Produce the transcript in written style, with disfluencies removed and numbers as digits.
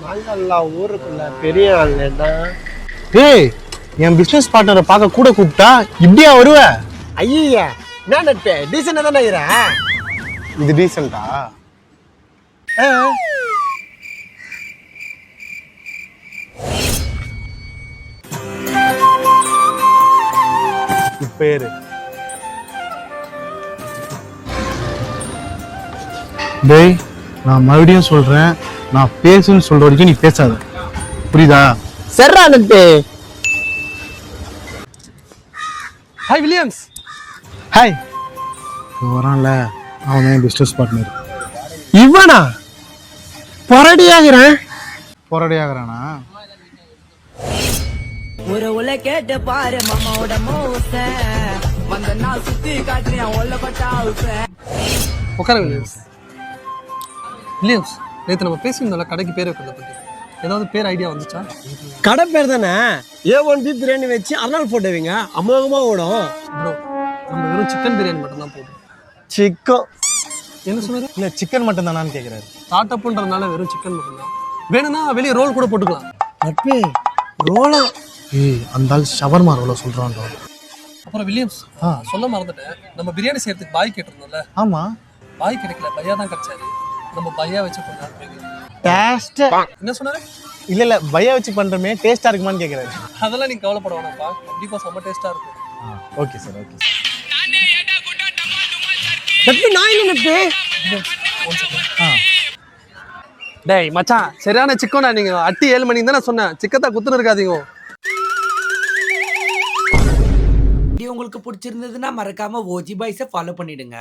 நாங்கெல்லாம் ஊருக்குள்ள பெரிய ஆளுடா. ஏய், என் பிசினஸ் பார்ட்னரை பார்க்க கூட கூப்பிட்டா இப்படியா வருவ? ஐயா என்ன நட்பே, டீசெண்டா தானே இருக்கிற? இது டீசெண்டா? பேரு டேய், நான் மறுபடியும் சொல்றேன், நான் பேசுன்னு சொல்ற வரைக்கும் நீ பேசாத, புரியுதா? சரிடா நட்பே. Hi Williams. ஹாய். வரான்ல, அவன் என் பிஸ்னஸ் பார்ட்னர். இவனா பொறடியாகிறேன்? போராடியாகிறானா? ஒரு உல கேட்டு பாரு மாமாவோட மோச வந்த நான் சுத்தி காட்டுறேன் உள்ள பட்டா உட்கார வில்லியம்ஸ். வில்லியம்ஸ், நேற்று நம்ம பேசியிருந்தோம்ல கடைக்கு பேர் வைக்கிறத பற்றி, ஏதாவது பேர் ஐடியா வந்துச்சா? கடை பேர் தானே A1 பீஃப் பிரியாணி வச்சு அருணாள் போட்டு வைங்க, அமோகமா ஓடும். ப்ரோ, நம்ம வெறும் சிக்கன் பிரியாணி மட்டும்தான் போடுறோம். சிக்கன் என்ன சொன்னாரு? இல்ல, சிக்கன் மட்டும் தானான்னு கேட்குறாரு. ஸ்டார்ட் அப்ன்றதுனால வெறும் சிக்கன் மட்டும்தான். வேணும்னா வெளியே ரோல் கூட போட்டுக்கலாம். நட்பே ரோலா? ஏய், அந்த ஆள் ஷவர்மா ரோல சொல்றான்டா. அப்புறம் வில்லியம்ஸ், சொல்ல மறந்துட்டேன், நம்ம பிரியாணி செய்யறதுக்கு பாய் கேட்டிருந்தோம்ல, ஆமா, பாய் கிடைக்கல, பையா தான் கிடைச்சாரு. நம்ம பையா வச்சு பண்ணலாம். டேஸ்ட் என்ன சொன்னாரு? இல்ல பையா வச்சு பண்றமே டேஸ்டா இருக்குமான்னு கேக்குறாரு. அதெல்லாம் நீங்க கவலைப்பட வேணாம்ப்பா, கண்டிப்பா செம்ம டேஸ்டா இருக்கும். Okay sir, okay. நட்பே நான் இல்லை நட்பே. டேய் மச்சான், சரியான சிக்கனா நீங்க. அட்டி 7 மணிக்கு தான் நான் சொன்னேன், சிக்கத்தா குத்துன்னு இருக்காதீங்க. உங்களுக்கு பிடிச்சிருந்ததுன்னா மறக்காம ஓஜி பாய்ஸை ஃபாலோ பண்ணிடுங்க.